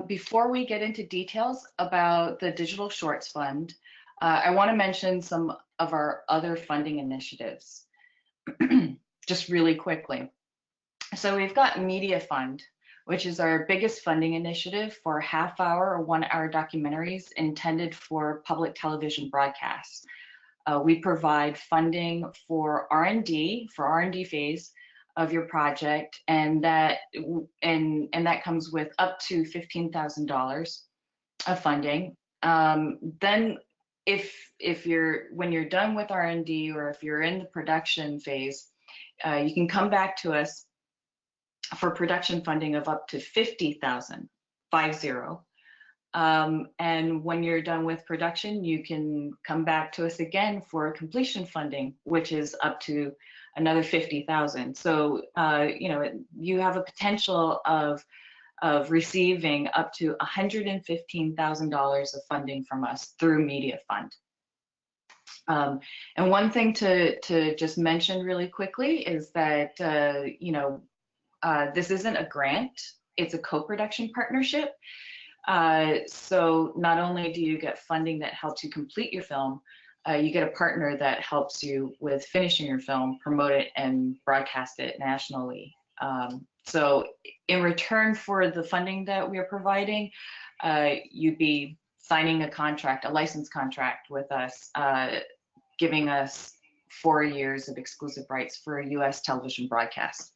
Before we get into details about the Digital Shorts Fund, I want to mention some of our other funding initiatives, just really quickly. So we've got Media Fund, which is our biggest funding initiative for half-hour or one-hour documentaries intended for public television broadcasts. We provide funding for R&D phase of your project, and that comes with up to $15,000 of funding. Then when you're done with R&D, or if you're in the production phase, you can come back to us for production funding of up to $50,000, 50. And when you're done with production, you can come back to us again for completion funding, which is up to another $50,000. So you have a potential of receiving up to $115,000 of funding from us through Media Fund. And one thing to just mention really quickly is that this isn't a grant; it's a co-production partnership. So not only do you get funding that helps you complete your film, you get a partner that helps you with finishing your film, promote it, and broadcast it nationally. So in return for the funding that we are providing, you'd be signing a contract, a license contract with us, giving us 4 years of exclusive rights for U.S. television broadcasts.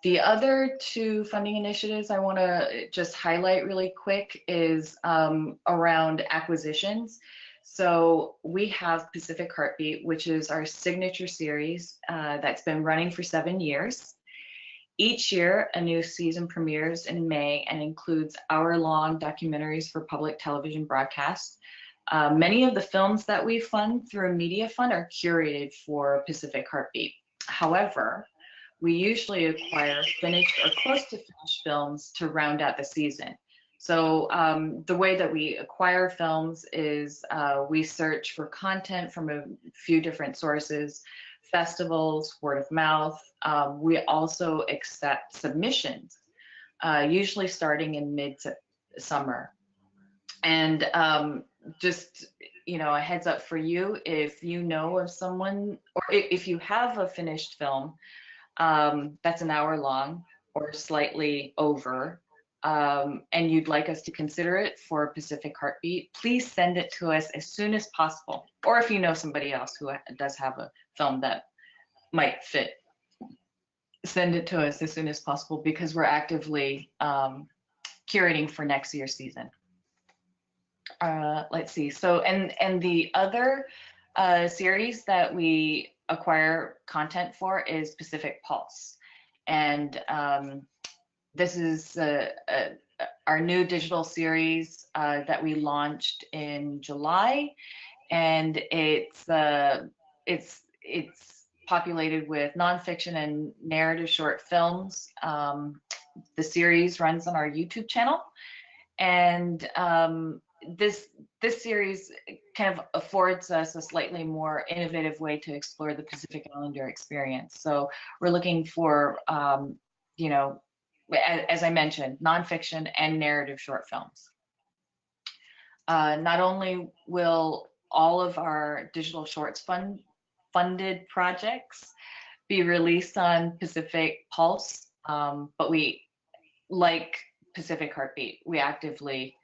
The other two funding initiatives I want to just highlight really quick is around acquisitions. So we have Pacific Heartbeat, which is our signature series that's been running for 7 years. Each year, a new season premieres in May and includes hour-long documentaries for public television broadcasts. Many of the films that we fund through a Media Fund are curated for Pacific Heartbeat. However, we usually acquire finished or close to finished films to round out the season. So the way that we acquire films is we search for content from a few different sources, festivals, word of mouth. We also accept submissions, usually starting in mid-summer. And just, a heads up for you, if you know of someone, or if you have a finished film that's an hour long or slightly over, and you'd like us to consider it for Pacific Heartbeat, please send it to us as soon as possible. Or if you know somebody else who does have a film that might fit, send it to us as soon as possible, because we're actively curating for next year's season. Let's see. So, and the other series that we acquire content for is Pacific Pulse. And this is our new digital series that we launched in July, and it's populated with nonfiction and narrative short films. The series runs on our YouTube channel, and this series kind of affords us a slightly more innovative way to explore the Pacific Islander experience. So we're looking for, as I mentioned, nonfiction and narrative short films. Not only will all of our digital shorts funded projects be released on Pacific Pulse, but we, like Pacific Heartbeat, we actively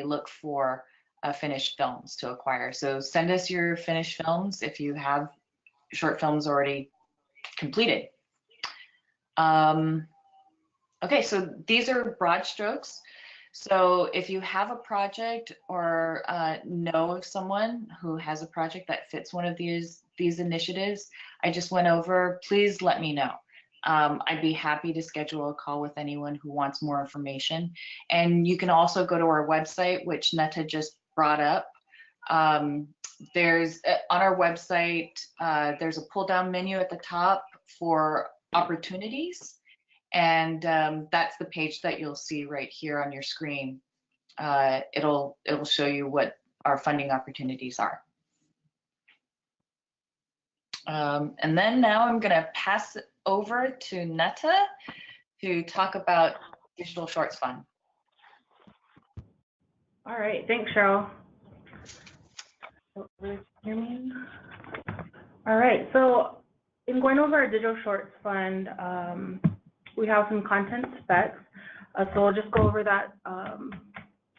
look for finished films to acquire. So send us your finished films if you have short films already completed. Okay, so these are broad strokes. So if you have a project or know of someone who has a project that fits one of these initiatives I just went over, please let me know. I'd be happy to schedule a call with anyone who wants more information. And you can also go to our website, which Netta just brought up. There's on our website, there's a pull-down menu at the top for opportunities. And that's the page that you'll see right here on your screen. It'll show you what our funding opportunities are. And then now I'm going to pass it over to Netta to talk about Digital Shorts Fund. All right, thanks, Cheryl. Hear me? All right, so in going over our Digital Shorts Fund, we have some content specs. So we'll just go over that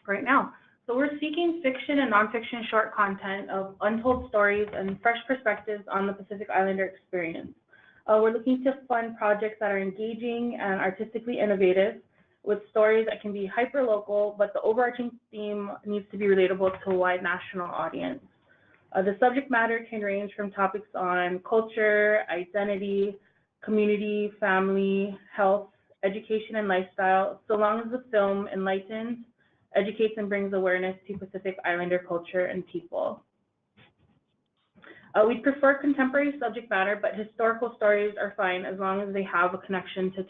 right now. So we're seeking fiction and nonfiction short content of untold stories and fresh perspectives on the Pacific Islander experience. We're looking to fund projects that are engaging and artistically innovative, with stories that can be hyper-local, but the overarching theme needs to be relatable to a wide national audience. The subject matter can range from topics on culture, identity, community, family, health, education, and lifestyle, so long as the film enlightens, educates, and brings awareness to Pacific Islander culture and people. We prefer contemporary subject matter, but historical stories are fine as long as they have a connection to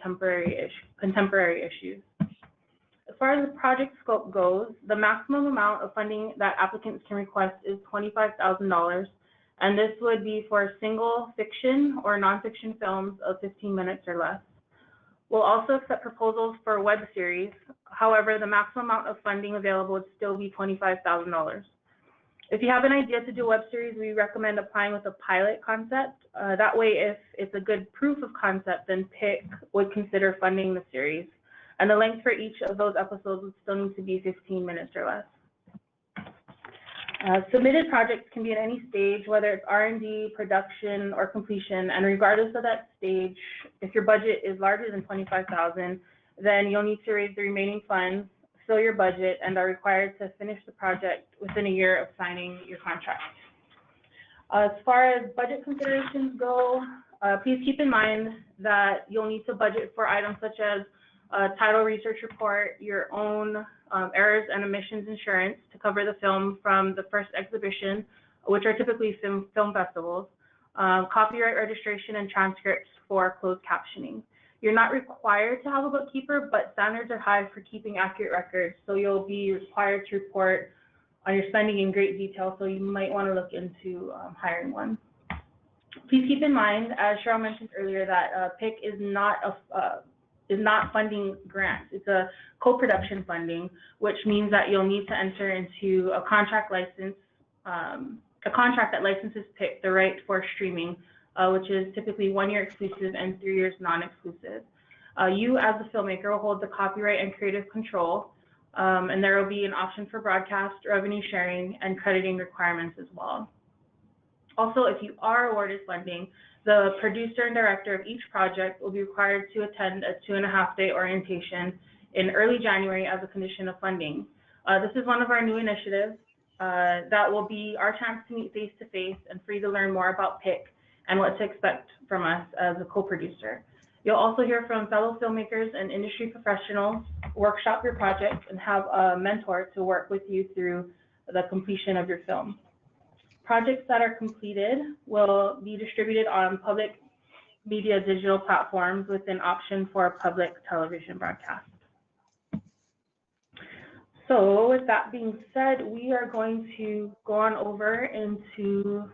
contemporary issues. As far as the project scope goes, the maximum amount of funding that applicants can request is $25,000, and this would be for single fiction or nonfiction films of 15 minutes or less. We'll also accept proposals for a web series. However, the maximum amount of funding available would still be $25,000. If you have an idea to do a web series, we recommend applying with a pilot concept. That way, if it's a good proof of concept, then PIC would consider funding the series. And the length for each of those episodes would still need to be 15 minutes or less. Submitted projects can be at any stage, whether it's R&D, production, or completion. And regardless of that stage, if your budget is larger than $25,000, then you'll need to raise the remaining funds, fill your budget, and are required to finish the project within a year of signing your contract. As far as budget considerations go, please keep in mind that you'll need to budget for items such as title research report, your own errors and omissions insurance to cover the film from the first exhibition, which are typically film festivals, copyright registration, and transcripts for closed captioning. You're not required to have a bookkeeper, but standards are high for keeping accurate records, so you'll be required to report on your spending in great detail, so you might want to look into hiring one. Please keep in mind, as Cheryl mentioned earlier, that PIC is not funding grants. It's a co-production funding, which means that you'll need to enter into a contract that licenses PIC the right for streaming, which is typically 1 year exclusive and 3 years non-exclusive. You, as the filmmaker, will hold the copyright and creative control, and there will be an option for broadcast, revenue sharing, and crediting requirements as well. Also, if you are awarded funding, the producer and director of each project will be required to attend a 2.5-day orientation in early January as a condition of funding. This is one of our new initiatives that will be our chance to meet face-to-face and for you to learn more about PIC and what to expect from us as a co-producer. You'll also hear from fellow filmmakers and industry professionals, workshop your project, and have a mentor to work with you through the completion of your film. Projects that are completed will be distributed on public media digital platforms with an option for a public television broadcast. So with that being said, we are going to go on over into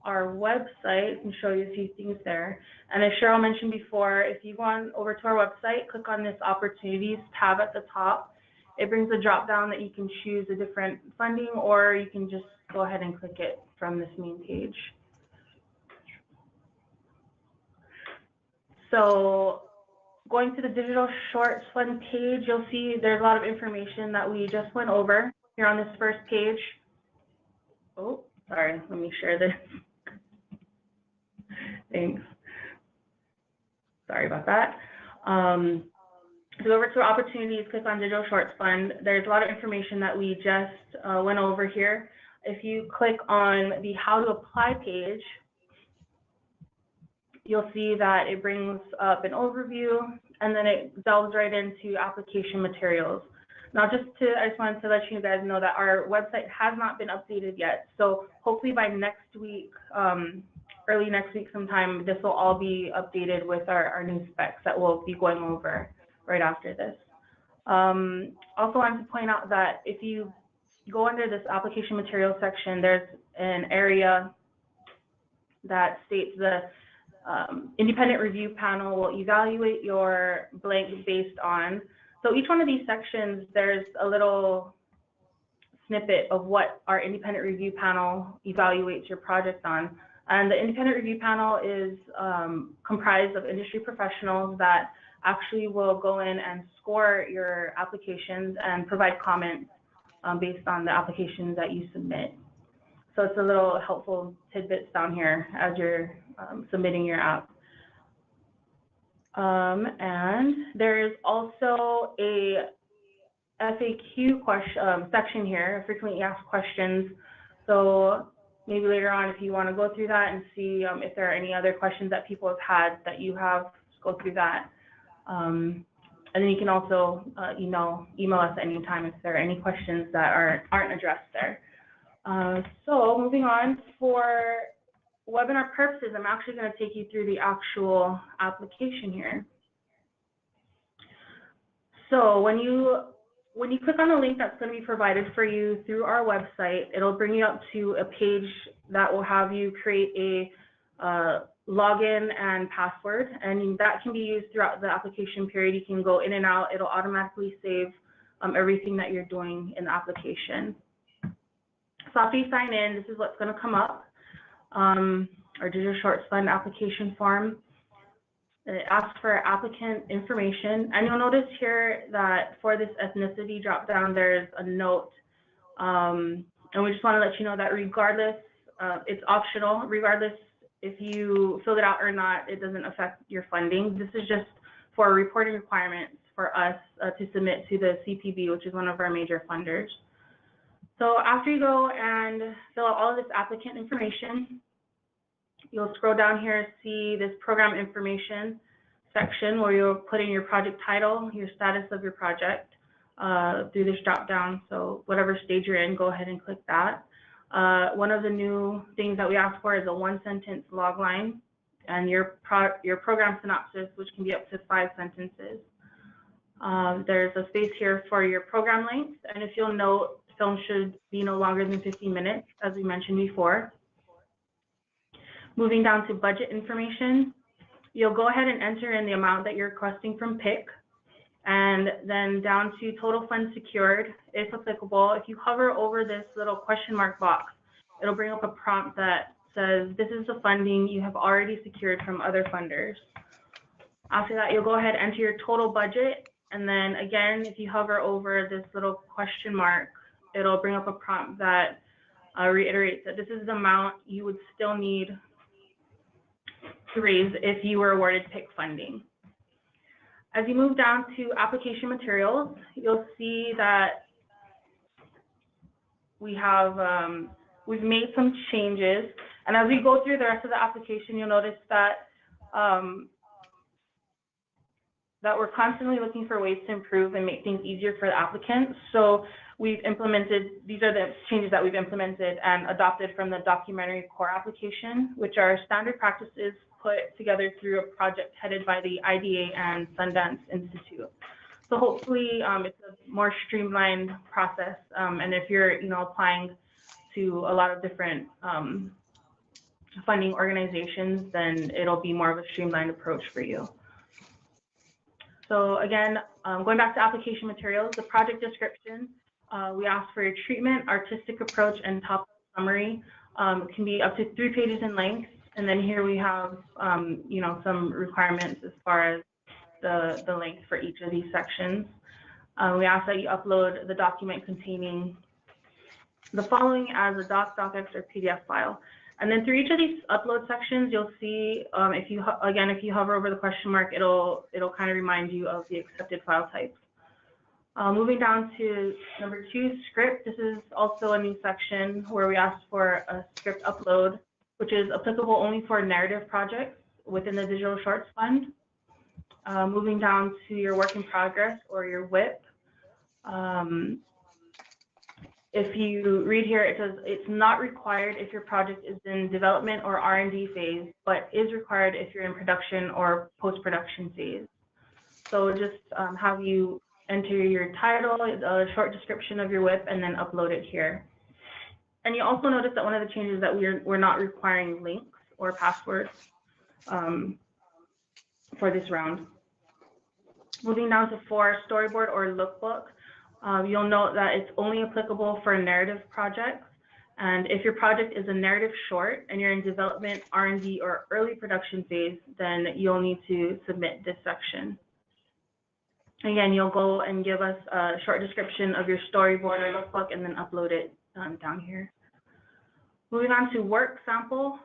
our website and show you a few things there. And as Cheryl mentioned before, if you go on over to our website, click on this opportunities tab at the top. It brings a drop down that you can choose a different funding, or you can just go ahead and click it from this main page. So going to the Digital Shorts Fund page, you'll see there's a lot of information that we just went over here on this first page. Oh, sorry, let me share this. Thanks. Sorry about that. So over to opportunities, click on Digital Shorts Fund. There's a lot of information that we just went over here. If you click on the How to Apply page, you'll see that it brings up an overview, and then it delves right into application materials. Now, I just wanted to let you guys know that our website has not been updated yet. So hopefully by next week, early next week sometime, this will all be updated with our new specs that we'll be going over right after this. Also wanted to point out that if you go under this application materials section, there's an area that states the independent review panel will evaluate your blank based on. So each one of these sections, there's a little snippet of what our independent review panel evaluates your project on. And the independent review panel is comprised of industry professionals that actually will go in and score your applications and provide comments based on the applications that you submit. So it's a little helpful tidbits down here as you're submitting your app. And there is also a FAQ question, section here, frequently asked questions. So maybe later on, if you want to go through that and see if there are any other questions that people have had that you have, just go through that. And then you can also email us anytime if there are any questions that aren't addressed there. So moving on, for webinar purposes, I'm actually going to take you through the actual application here. So when you click on the link that's going to be provided for you through our website, it'll bring you up to a page that will have you create a login and password, and that can be used throughout the application period. You can go in and out. It'll automatically save everything that you're doing in the application. So after you sign in, this is what's going to come up. Our digital shorts fund application form. It asks for applicant information, and you'll notice here that for this ethnicity dropdown, there's a note, and we just want to let you know that regardless, it's optional. Regardless if you filled it out or not, it doesn't affect your funding. This is just for reporting requirements for us to submit to the CPB, which is one of our major funders. So after you go and fill out all of this applicant information, you'll scroll down here and see this program information section where you'll put in your project title, your status of your project through this drop down. So whatever stage you're in, go ahead and click that. One of the new things that we ask for is a 1-sentence log line and your program synopsis, which can be up to 5 sentences. There's a space here for your program length, and if you'll note, film should be no longer than 15 minutes, as we mentioned before. Moving down to budget information, you'll go ahead and enter in the amount that you're requesting from PIC, and then down to total funds secured, if applicable. If you hover over this little question mark box, it'll bring up a prompt that says, this is the funding you have already secured from other funders. After that, you'll go ahead and enter your total budget, and then again, if you hover over this little question mark, it'll bring up a prompt that reiterates that this is the amount you would still need to raise if you were awarded PIC funding. As you move down to application materials, you'll see that we have we've made some changes, and as we go through the rest of the application, you'll notice that that we're constantly looking for ways to improve and make things easier for the applicants. So we've implemented, these are the changes that we've implemented and adopted from the documentary core application, which are standard practices put together through a project headed by the IDA and Sundance Institute. So hopefully it's a more streamlined process, and if you're applying to a lot of different funding organizations, then it'll be more of a streamlined approach for you. So again, going back to application materials, the project description, we ask for your treatment, artistic approach, and top summary. It can be up to 3 pages in length. And then here we have, some requirements as far as the length for each of these sections. We ask that you upload the document containing the following as a docx, or PDF file. And then through each of these upload sections, you'll see, if you hover over the question mark, it'll kind of remind you of the accepted file types. Moving down to number 2, script. This is also a new section where we ask for a script upload, which is applicable only for narrative projects within the Digital Shorts Fund. Moving down to your work in progress, or your WIP. If you read here, it says it's not required if your project is in development or R&D phase, but is required if you're in production or post-production phase. So just have you enter your title, a short description of your WIP, and then upload it here. And you also notice that one of the changes that we're not requiring links or passwords for this round. Moving down to 4, Storyboard or Lookbook. You'll note that it's only applicable for narrative projects. And if your project is a narrative short and you're in development, R&D, or early production phase, then you'll need to submit this section. Again, you'll go and give us a short description of your storyboard or lookbook and then upload it down here. Moving on to work sample.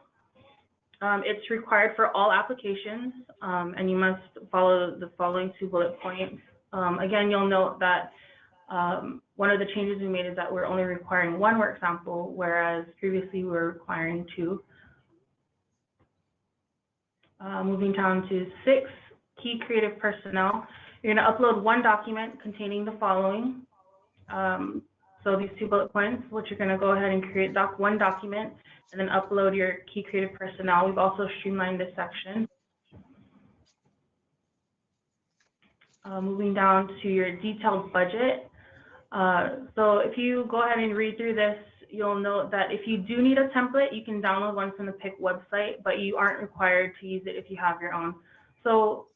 It's required for all applications, and you must follow the following 2 bullet points. Again, you'll note that one of the changes we made is that we're only requiring 1 work sample, whereas previously we were requiring 2. Moving down to 6, key creative personnel. You're going to upload 1 document containing the following. So these 2 bullet points, which you're going to go ahead and create 1 document and then upload your key creative personnel. We've also streamlined this section. Moving down to your detailed budget. So if you go ahead and read through this, you'll note that if you do need a template, you can download one from the PIC website, but you aren't required to use it if you have your own. So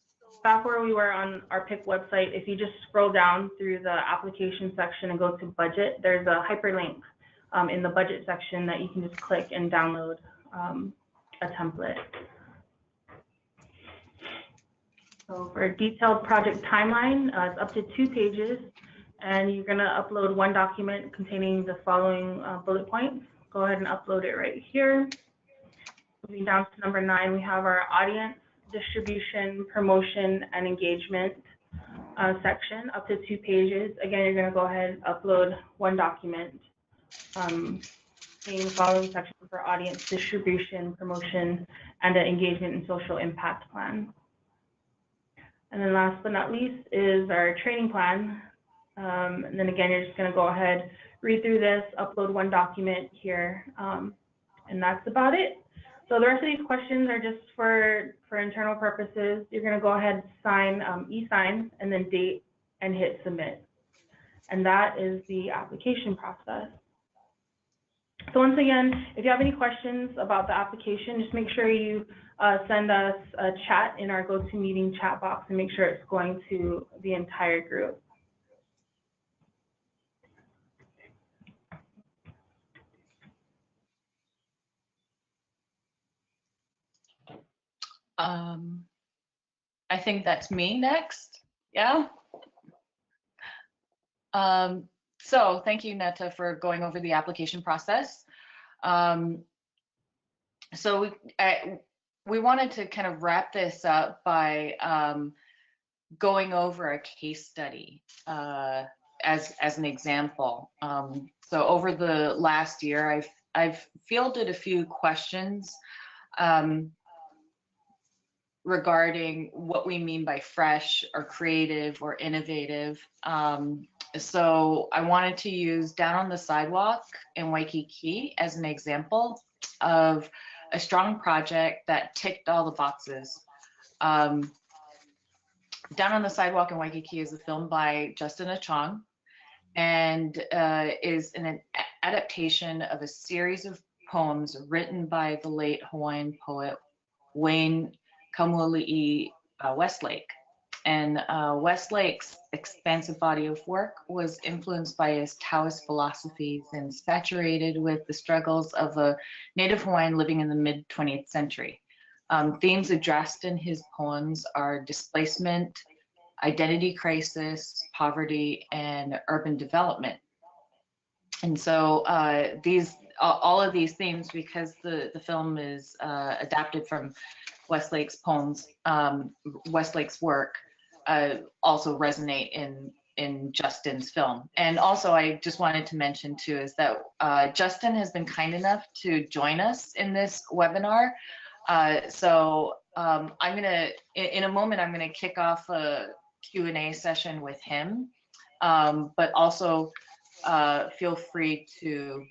back where we were on our PIC website, if you just scroll down through the application section and go to budget, there's a hyperlink in the budget section that you can just click and download a template. So for a detailed project timeline, it's up to 2 pages, and you're going to upload 1 document containing the following bullet points. Go ahead and upload it right here. Moving down to number 9, we have our audience, distribution, promotion, and engagement section, up to 2 pages. Again, you're going to go ahead and upload 1 document in the following section for audience, distribution, promotion, and an engagement and social impact plan. And then last but not least is our training plan. And then again, you're just going to go ahead, read through this, upload 1 document here, and that's about it. So the rest of these questions are just for internal purposes. You're going to go ahead and sign e-sign and then date and hit submit. And that is the application process. So once again, if you have any questions about the application, just make sure you send us a chat in our GoToMeeting chat box and make sure it's going to the entire group. I think that's me next. Yeah. So thank you, Netta, for going over the application process. So we wanted to kind of wrap this up by going over a case study as an example. So over the last year, I've fielded a few questions regarding what we mean by fresh or creative or innovative. So I wanted to use Down on the Sidewalk in Waikiki as an example of a strong project that ticked all the boxes. Down on the Sidewalk in Waikiki is a film by Justyn and Chong, and is an adaptation of a series of poems written by the late Hawaiian poet Wayne Kamuali'i Westlake. And Westlake's expansive body of work was influenced by his Taoist philosophies and saturated with the struggles of a Native Hawaiian living in the mid-20th century. Themes addressed in his poems are displacement, identity crisis, poverty, and urban development. And so all of these themes, because the film is adapted from Westlake's poems, Westlake's work, also resonate in Justyn's film. And also I just wanted to mention too is that Justyn has been kind enough to join us in this webinar. So I'm gonna, in a moment, I'm gonna kick off a Q&A session with him, but also feel free to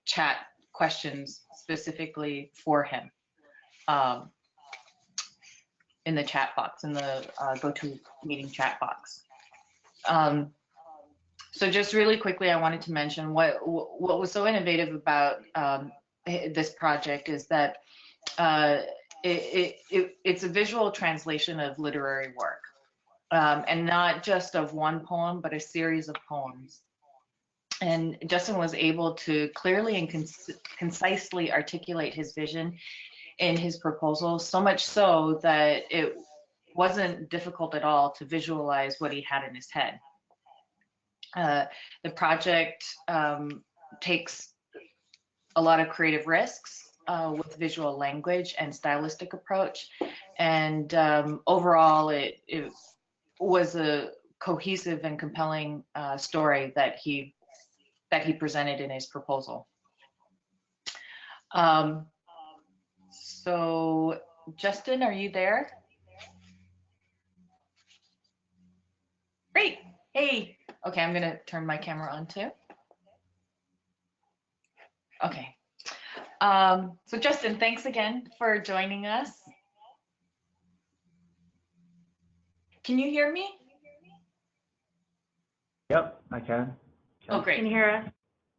chat questions specifically for him in the chat box, in the GoToMeeting chat box. So just really quickly, I wanted to mention what was so innovative about this project is that it's a visual translation of literary work, and not just of one poem, but a series of poems. And Justyn was able to clearly and concisely articulate his vision in his proposal, so much so that it wasn't difficult at all to visualize what he had in his head. The project takes a lot of creative risks with visual language and stylistic approach, and overall it was a cohesive and compelling story that he presented in his proposal. So Justyn, are you there? Great. Hey. Okay, I'm gonna turn my camera on too. Okay. So Justyn, thanks again for joining us. Can you hear me? Yep, I can. Oh, great. Can you hear us?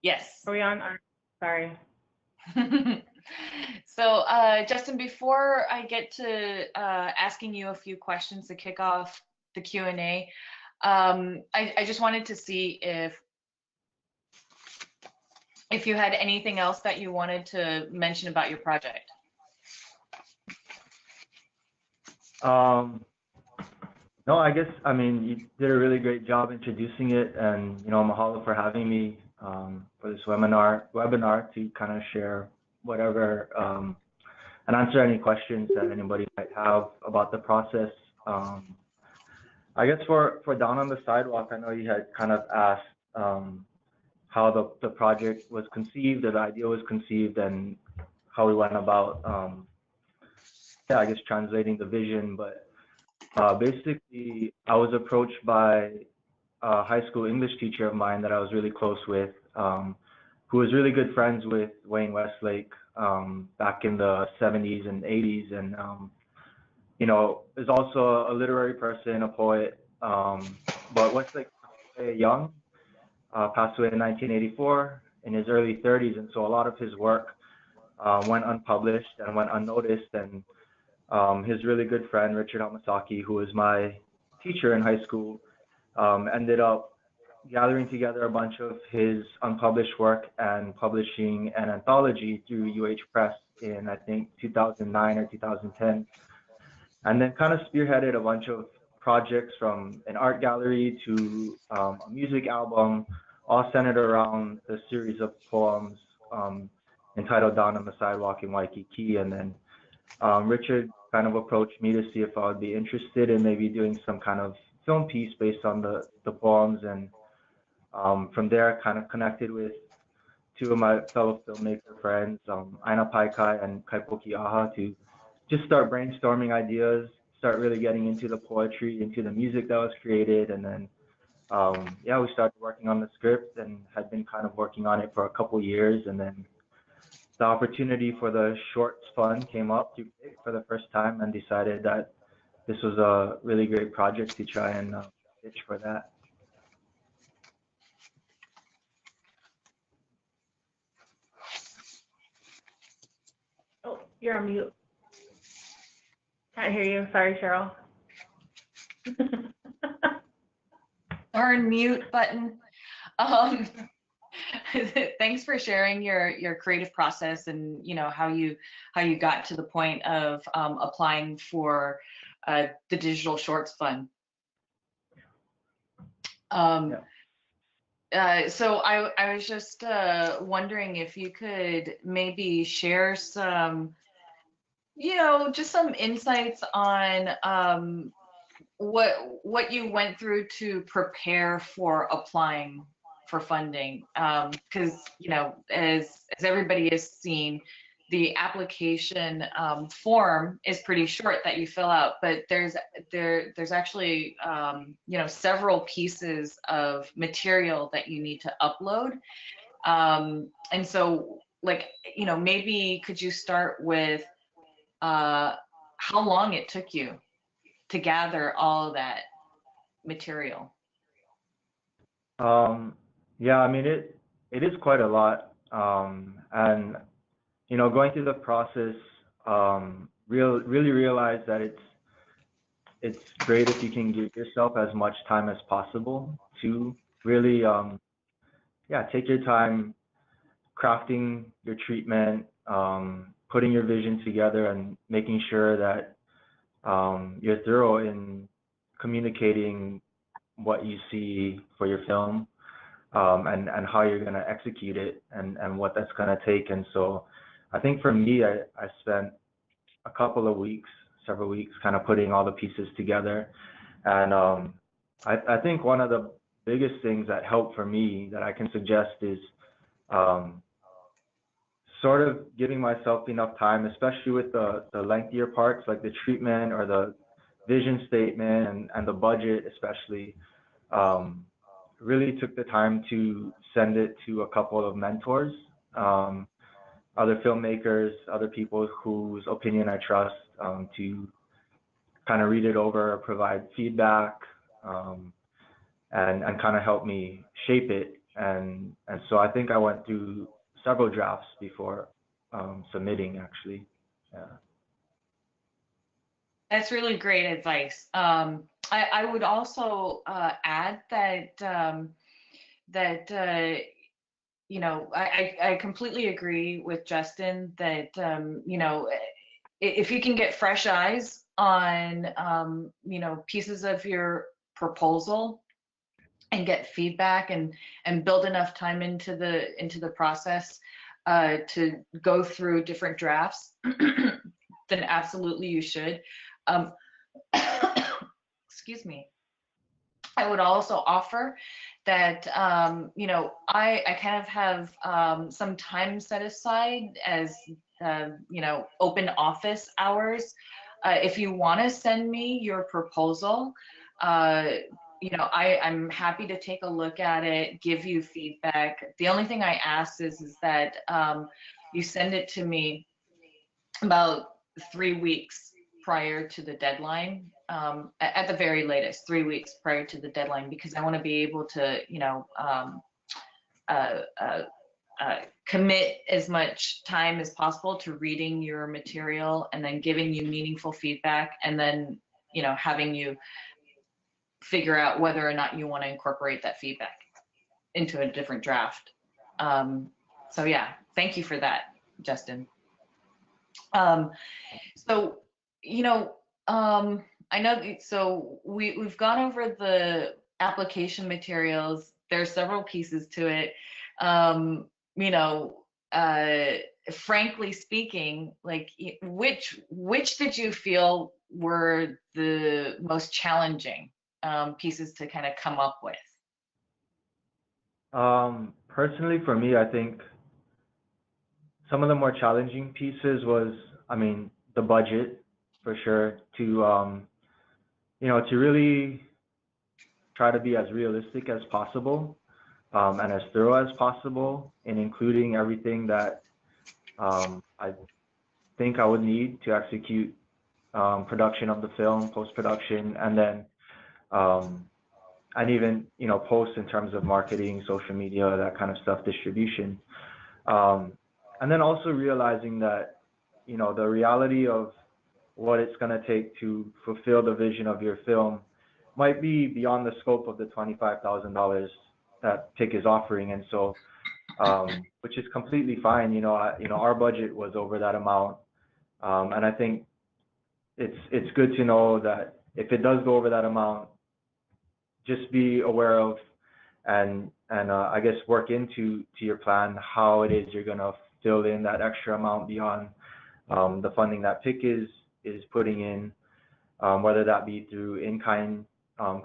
Yes. Are we on? Sorry. So Justyn, before I get to asking you a few questions to kick off the Q&A, I just wanted to see if you had anything else that you wanted to mention about your project. No, I guess, I mean, you did a really great job introducing it, and, you know, mahalo for having me for this webinar to kind of share whatever and answer any questions that anybody might have about the process. I guess for Down on the Sidewalk, I know you had kind of asked how the project was conceived, or the idea was conceived, and how we went about, yeah, I guess translating the vision. But basically, I was approached by a high school English teacher of mine that I was really close with, who was really good friends with Wayne Westlake back in the 70s and 80s, and you know, is also a literary person, a poet. But Westlake passed away young, passed away in 1984 in his early 30s, and so a lot of his work went unpublished and went unnoticed. And his really good friend, Richard Hamasaki, who was my teacher in high school, ended up gathering together a bunch of his unpublished work and publishing an anthology through UH Press in, I think, 2009 or 2010. And then kind of spearheaded a bunch of projects, from an art gallery to a music album, all centered around the series of poems entitled Down on the Sidewalk in Waikiki. And then Richard kind of approached me to see if I would be interested in maybe doing some kind of film piece based on the poems. And from there, I kind of connected with two of my fellow filmmaker friends, Aina Paikai and Kaipoki Aha, to just start brainstorming ideas, start really getting into the poetry, into the music that was created. And then, yeah, we started working on the script and had been kind of working on it for a couple years. And then the opportunity for the shorts fund came up for the first time, and decided that this was a really great project to try and pitch for that. Oh, you're on mute. Can't hear you. Sorry, Cheryl. Or mute button. Thanks for sharing your creative process, and you know how you got to the point of applying for the Digital Shorts Fund. So I was just wondering if you could maybe share some, you know, just some insights on what you went through to prepare for applying for funding, because you know, as everybody has seen, the application form is pretty short that you fill out, but there's actually you know, several pieces of material that you need to upload, and so, like, you know, maybe could you start with how long it took you to gather all of that material? Yeah, I mean, it is quite a lot, and going through the process, really realized that it's great if you can give yourself as much time as possible to really, take your time crafting your treatment, putting your vision together, and making sure that you're thorough in communicating what you see for your film, and how you're going to execute it, and what that's going to take. And so I think for me, I spent a couple of weeks, several weeks, kind of putting all the pieces together. And I think one of the biggest things that helped for me that I can suggest is sort of giving myself enough time, especially with the lengthier parts like the treatment or the vision statement and the budget especially. Really took the time to send it to a couple of mentors, other filmmakers, other people whose opinion I trust, to kind of read it over, provide feedback, and kind of help me shape it. And so I think I went through several drafts before submitting, actually. Yeah. That's really great advice. I would also add that I completely agree with Justyn that if you can get fresh eyes on pieces of your proposal and get feedback and build enough time into the process to go through different drafts, then absolutely you should. Excuse me. I would also offer that I kind of have some time set aside as open office hours. If you want to send me your proposal, I'm happy to take a look at it, give you feedback. The only thing I ask is that you send it to me about 3 weeks prior to the deadline, at the very latest, 3 weeks prior to the deadline, because I want to be able to, commit as much time as possible to reading your material and then giving you meaningful feedback, and then, having you figure out whether or not you want to incorporate that feedback into a different draft. So yeah, thank you for that, Justyn. So, I know, so we've gone over the application materials. There's several pieces to it. Frankly speaking, like which did you feel were the most challenging pieces to kind of come up with? Personally, for me, I think some of the more challenging pieces was, the budget, for sure, to really try to be as realistic as possible, and as thorough as possible in including everything that I think I would need to execute production of the film, post-production, and then and even post in terms of marketing, social media, that kind of stuff, distribution, and then also realizing that the reality of what it's going to take to fulfill the vision of your film might be beyond the scope of the $25,000 that PIC is offering. And so, which is completely fine. Our budget was over that amount. And I think it's good to know that if it does go over that amount, just be aware of and I guess work into your plan how it is you're going to fill in that extra amount beyond the funding that PIC is putting in, whether that be through in-kind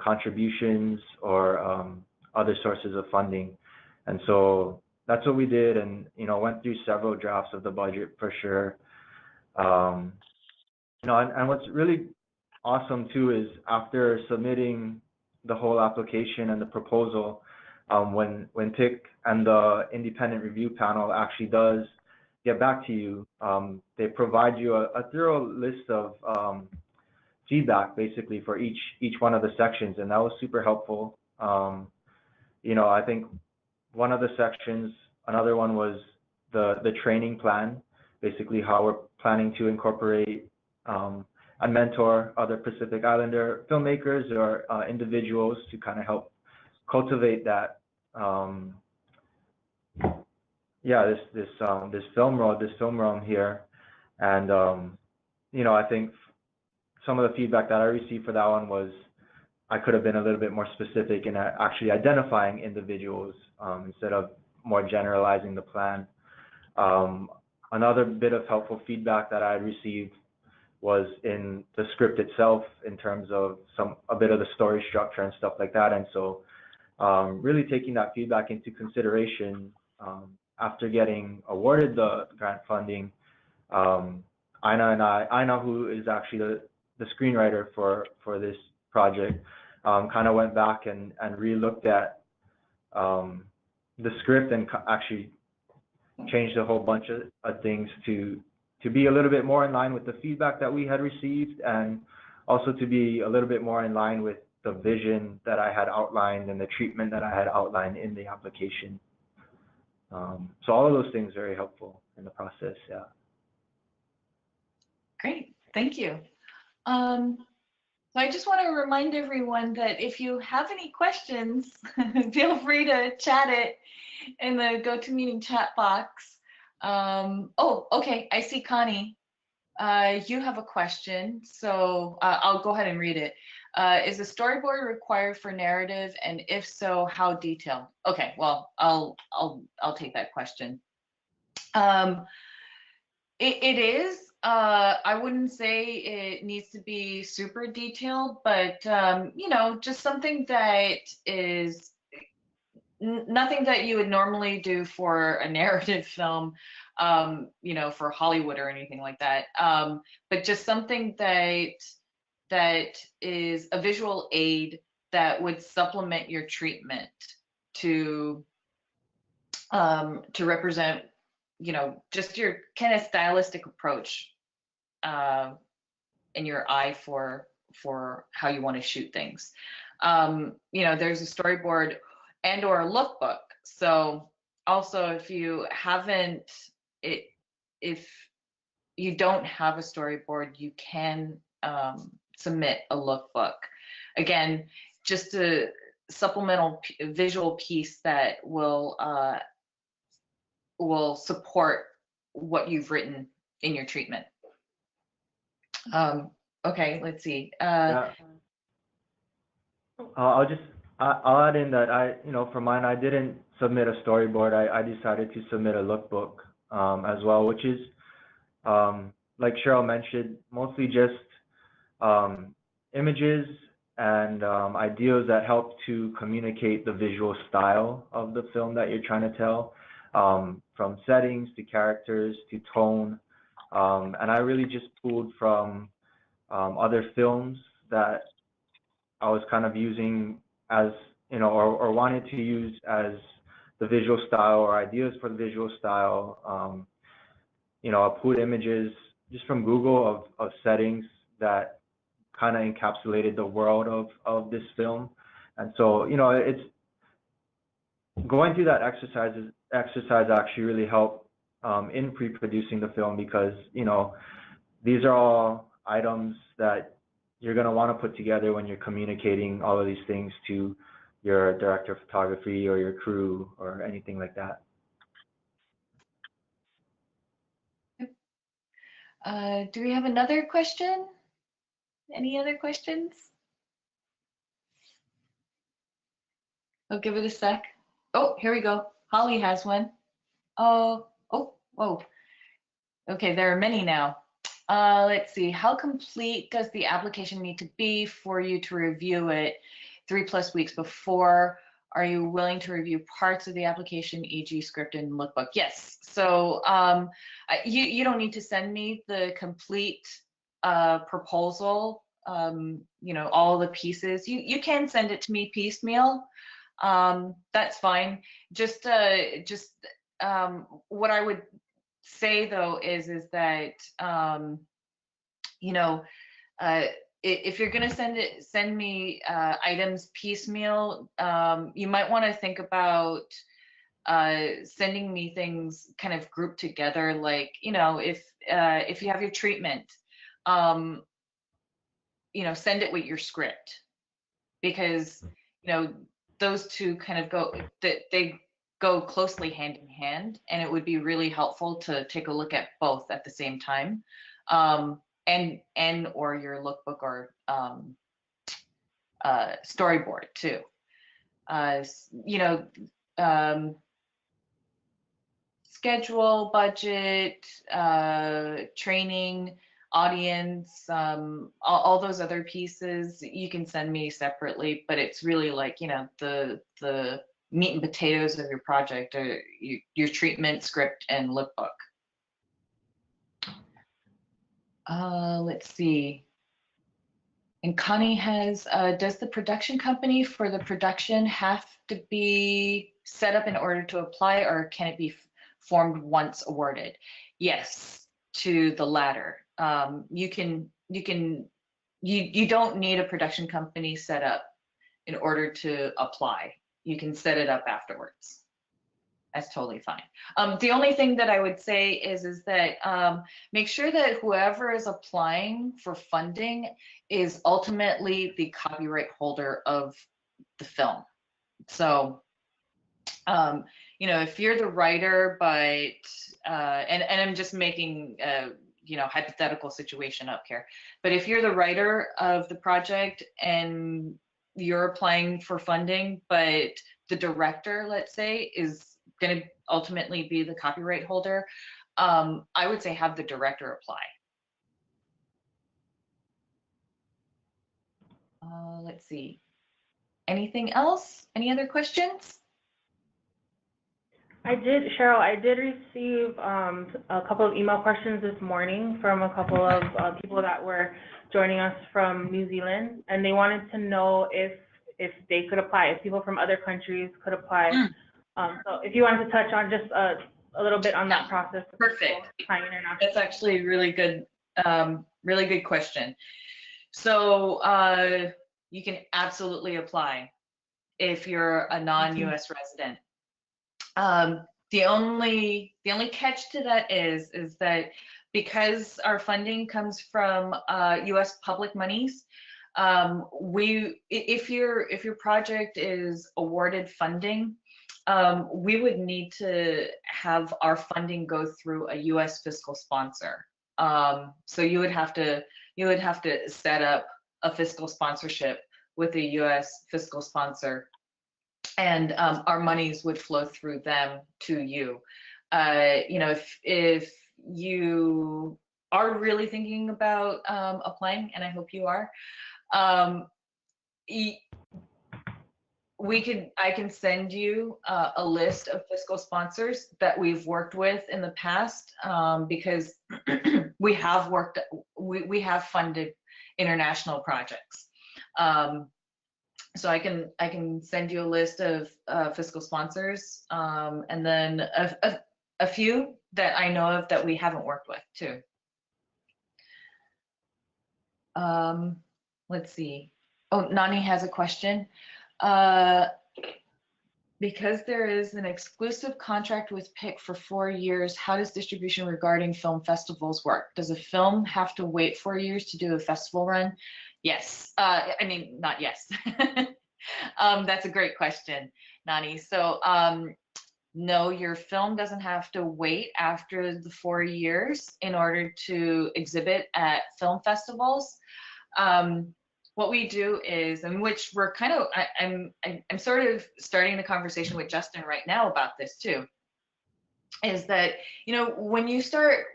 contributions or other sources of funding. And so that's what we did, and went through several drafts of the budget for sure. And what's really awesome too is after submitting the whole application and the proposal, when PIC and the independent review panel actually does get back to you, they provide you a thorough list of feedback basically for each one of the sections, and that was super helpful. I think one of the sections, another one was the training plan, basically how we're planning to incorporate and mentor other Pacific Islander filmmakers or individuals to kind of help cultivate that, this film realm here. And I think some of the feedback that I received for that one was I could have been a little bit more specific in actually identifying individuals instead of more generalizing the plan. Another bit of helpful feedback that I received was in the script itself, in terms of a bit of the story structure and stuff like that. And so really taking that feedback into consideration, after getting awarded the grant funding, Ina, who is actually the screenwriter for this project, kind of went back and re-looked at the script and actually changed a whole bunch of things to be a little bit more in line with the feedback that we had received, and also to be a little bit more in line with the vision that I had outlined and the treatment that I had outlined in the application. So all of those things are very helpful in the process, yeah. Great, thank you. So I just want to remind everyone that if you have any questions, feel free to chat it in the GoToMeeting chat box. Oh, okay, I see Connie. You have a question, so I'll go ahead and read it. Is the storyboard required for narrative, and if so, how detailed? Okay, well, I'll take that question. It is. I wouldn't say it needs to be super detailed, but just something that is nothing that you would normally do for a narrative film, for Hollywood or anything like that. But just something that is a visual aid that would supplement your treatment to represent, just your kind of stylistic approach, and your eye for how you want to shoot things. There's a storyboard and or a lookbook. So also, if you don't have a storyboard, you can submit a lookbook. Again, just a supplemental visual piece that will support what you've written in your treatment. Okay, let's see. Yeah. I'll add in that for mine, I didn't submit a storyboard. I decided to submit a lookbook as well, which is, like Cheryl mentioned, mostly just images and ideas that help to communicate the visual style of the film that you're trying to tell, from settings to characters to tone. And I really just pulled from other films that I was kind of using as, or wanted to use as the visual style or ideas for the visual style. I pulled images just from Google of settings that kind of encapsulated the world of this film. And so, it's going through that exercise actually really helped in pre-producing the film, because, these are all items that you're going to want to put together when you're communicating all of these things to your director of photography or your crew or anything like that. Do we have another question? Any other questions? I'll give it a sec. Oh, here we go. Holly has one. Oh, whoa. Okay, there are many now. Let's see. How complete does the application need to be for you to review it 3+ weeks before? Are you willing to review parts of the application, e.g. script and lookbook? Yes. So you don't need to send me the complete proposal, all the pieces. You can send it to me piecemeal. That's fine. Just what I would say though is that if you're going to send me items piecemeal, you might want to think about sending me things kind of grouped together, like, if you have your treatment, send it with your script, because, those two kind of they go closely hand in hand, and it would be really helpful to take a look at both at the same time. And or your lookbook or storyboard too. Schedule, budget, training, audience, all those other pieces you can send me separately, but it's really like, the meat and potatoes of your project, or your treatment, script, and lookbook. Let's see. And Connie has, does the production company for the production have to be set up in order to apply, or can it be formed once awarded? Yes, to the latter. You don't need a production company set up in order to apply. You can set it up afterwards. That's totally fine. The only thing that I would say is that make sure that whoever is applying for funding is ultimately the copyright holder of the film. So, if you're the writer, but and I'm just making hypothetical situation up here, but if you're the writer of the project and you're applying for funding, but the director, let's say, is going to ultimately be the copyright holder, I would say have the director apply. Let's see. Anything else? Any other questions? Cheryl, I did receive a couple of email questions this morning from a couple of people that were joining us from New Zealand, and they wanted to know if they could apply, if people from other countries could apply. So if you wanted to touch on just a little bit on that process. Perfect. That's actually a really good question. So you can absolutely apply if you're a non-US resident. The only catch to that is that because our funding comes from US public monies, if your project is awarded funding, we would need to have our funding go through a US fiscal sponsor. So you would have to set up a fiscal sponsorship with a US fiscal sponsor, and our monies would flow through them to you. If you are really thinking about applying, and I hope you are, I can send you a list of fiscal sponsors that we've worked with in the past, because we have funded international projects. So I can send you a list of fiscal sponsors, and then a few that I know of that we haven't worked with too. Let's see. Oh, Nani has a question. Because there is an exclusive contract with PIC for 4 years, how does distribution regarding film festivals work? Does a film have to wait 4 years to do a festival run? Yes. Not yes. That's a great question, Nani. So no, your film doesn't have to wait after the 4 years in order to exhibit at film festivals. What we do is, and which we're kind of, I'm sort of starting the conversation with Justyn right now about this too, is that, when you start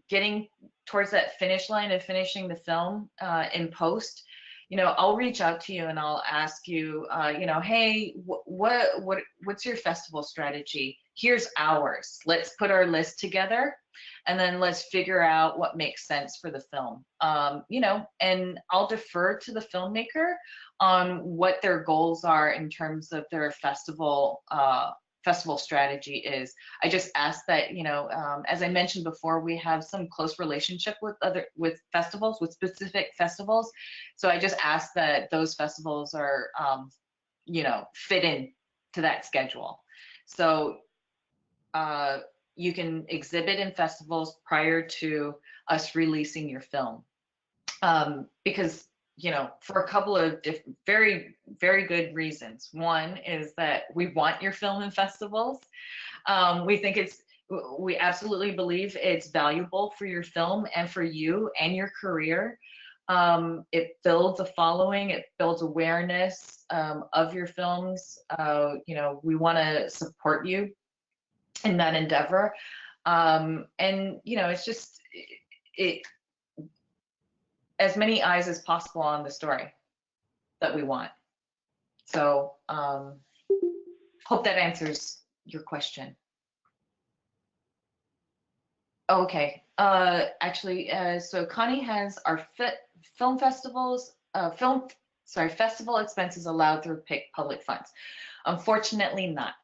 getting towards that finish line of finishing the film in post, I'll reach out to you and I'll ask you, hey, what's your festival strategy? Here's ours. Let's put our list together, and then let's figure out what makes sense for the film. And I'll defer to the filmmaker on what their goals are in terms of their festival strategy is. I just ask that, as I mentioned before, we have some close relationship with festivals, with specific festivals. So I just ask that those festivals are, fit in to that schedule. So you can exhibit in festivals prior to us releasing your film. Because, you know, for a couple of very, very good reasons. One is that we want your film in festivals. We absolutely believe it's valuable for your film and for you and your career. It builds a following, it builds awareness of your films. You know, we want to support you in that endeavor. And, you know, it's just, as many eyes as possible on the story that we want. So hope that answers your question. Okay, actually, so Connie has our film festivals, festival expenses allowed through public funds. Unfortunately not.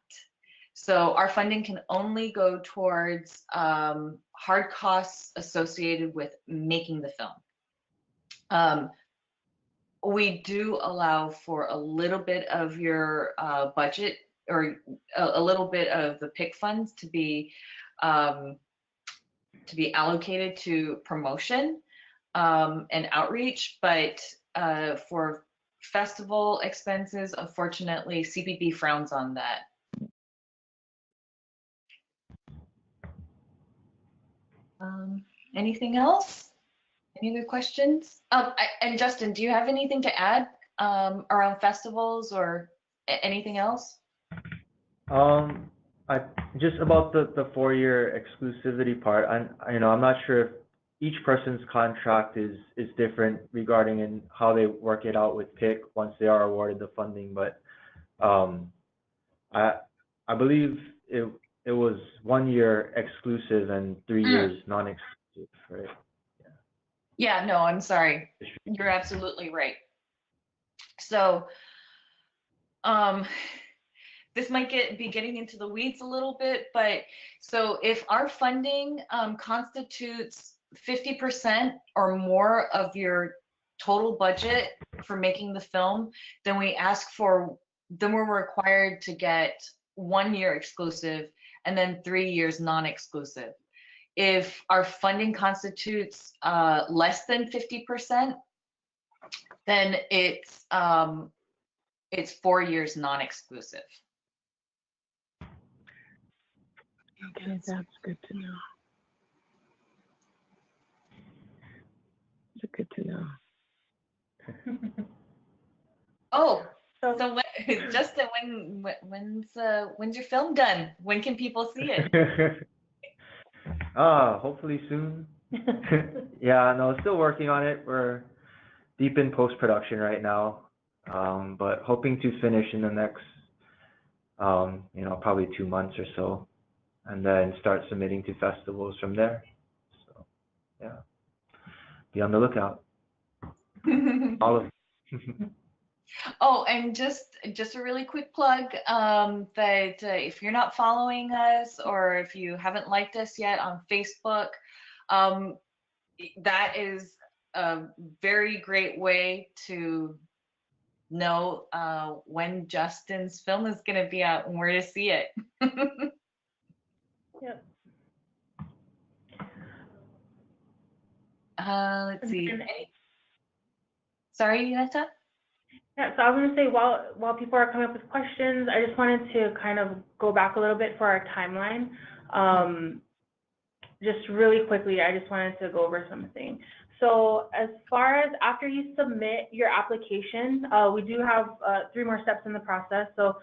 So our funding can only go towards hard costs associated with making the film. We do allow for a little bit of your budget, or a little bit of the PIC funds to be allocated to promotion and outreach, but for festival expenses, unfortunately, CPB frowns on that. Anything else? Any other questions? And Justyn, do you have anything to add around festivals or anything else? Just about the 4-year exclusivity part. I'm not sure if each person's contract is different regarding in how they work it out with PIC once they are awarded the funding, but I believe it was 1 year exclusive and 3 years non-exclusive, right? Yeah, no, I'm sorry. You're absolutely right. So, this might be getting into the weeds a little bit, but so if our funding constitutes 50% or more of your total budget for making the film, then we're required to get 1 year exclusive and then 3 years non-exclusive. If our funding constitutes less than 50%, then it's 4 years non-exclusive. Okay, that's good to know. It's good to know. Oh, so Justyn, when's your film done? When can people see it? Hopefully soon. Yeah, no, still working on it. We're deep in post-production right now, but hoping to finish in the next, probably 2 months or so, and then start submitting to festivals from there. So, yeah, be on the lookout. All of Oh, and just a really quick plug that if you're not following us or if you haven't liked us yet on Facebook, that is a very great way to know when Justyn's film is going to be out and where to see it. Yep. Let's see. Sorry, Ianeta? Yeah, so I was going to say, while people are coming up with questions, I just wanted to kind of go back a little bit for our timeline. Just really quickly, I just wanted to go over something. So as far as after you submit your application, we do have 3 more steps in the process. So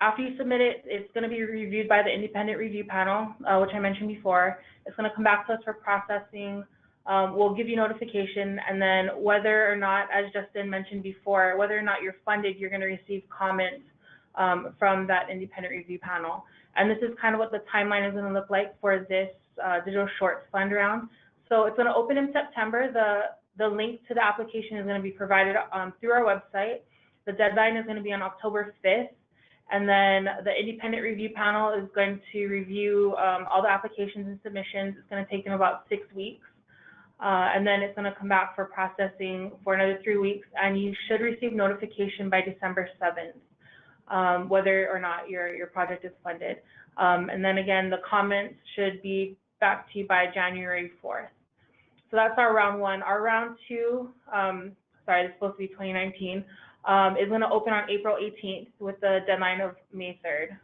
after you submit it, it's going to be reviewed by the independent review panel, which I mentioned before. It's going to come back to us for processing. We'll give you notification, and then whether or not, as Justyn mentioned before, whether or not you're funded, you're going to receive comments from that independent review panel. And this is kind of what the timeline is going to look like for this digital shorts fund round. So it's going to open in September. The link to the application is going to be provided through our website. The deadline is going to be on October 5th. And then the independent review panel is going to review all the applications and submissions. It's going to take them about 6 weeks. And then it's going to come back for processing for another 3 weeks. And you should receive notification by December 7th. whether or not your project is funded. And then again, the comments should be back to you by January 4th. So that's our round one. Our round two, sorry, it's supposed to be 2019, is going to open on April 18th with the deadline of May 3rd.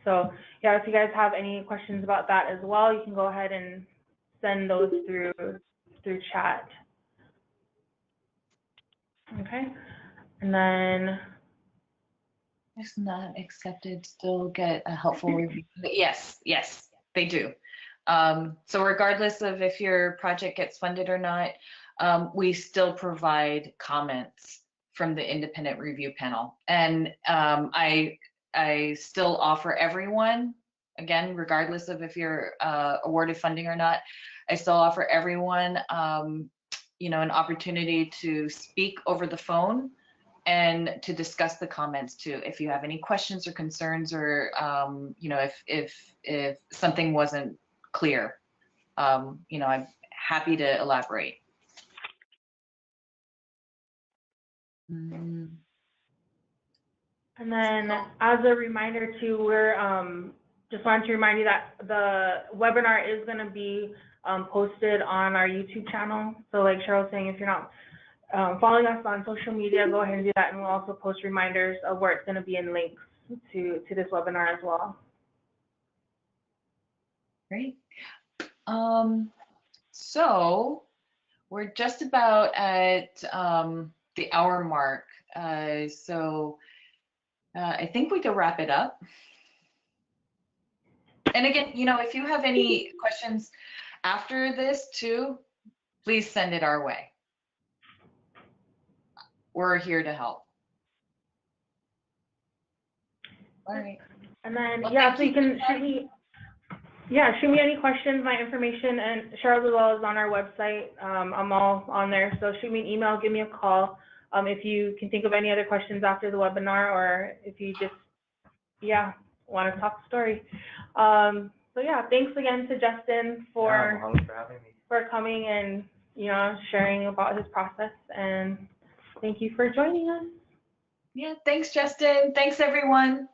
So yeah, if you guys have any questions about that as well, you can go ahead and send those through chat. Okay, and then If not accepted, still get a helpful review. Yes, they do. So regardless of if your project gets funded or not, we still provide comments from the independent review panel. And I still offer everyone, again, regardless of if you're awarded funding or not, I still offer everyone, you know, an opportunity to speak over the phone and to discuss the comments too. If you have any questions or concerns, or you know, if something wasn't clear, you know, I'm happy to elaborate. And then as a reminder too, we're just wanted to remind you that the webinar is going to be posted on our YouTube channel. So like Cheryl was saying, if you're not following us on social media, go ahead and do that, and we'll also post reminders of where it's going to be in links to this webinar as well. Great. So we're just about at the hour mark. So I think we could wrap it up. And again, you know, if you have any questions after this too, please send it our way. We're here to help. All right. And then, Well, yeah, so you can shoot me any questions. My information and Cheryl as well is on our website. I'm all on there. So shoot me an email, give me a call. If you can think of any other questions after the webinar, or if you just, yeah, want to talk story. So yeah, thanks again to Justyn for having me. for coming and, you know, sharing about his process, and thank you for joining us. Yeah, thanks, Justyn. Thanks, everyone.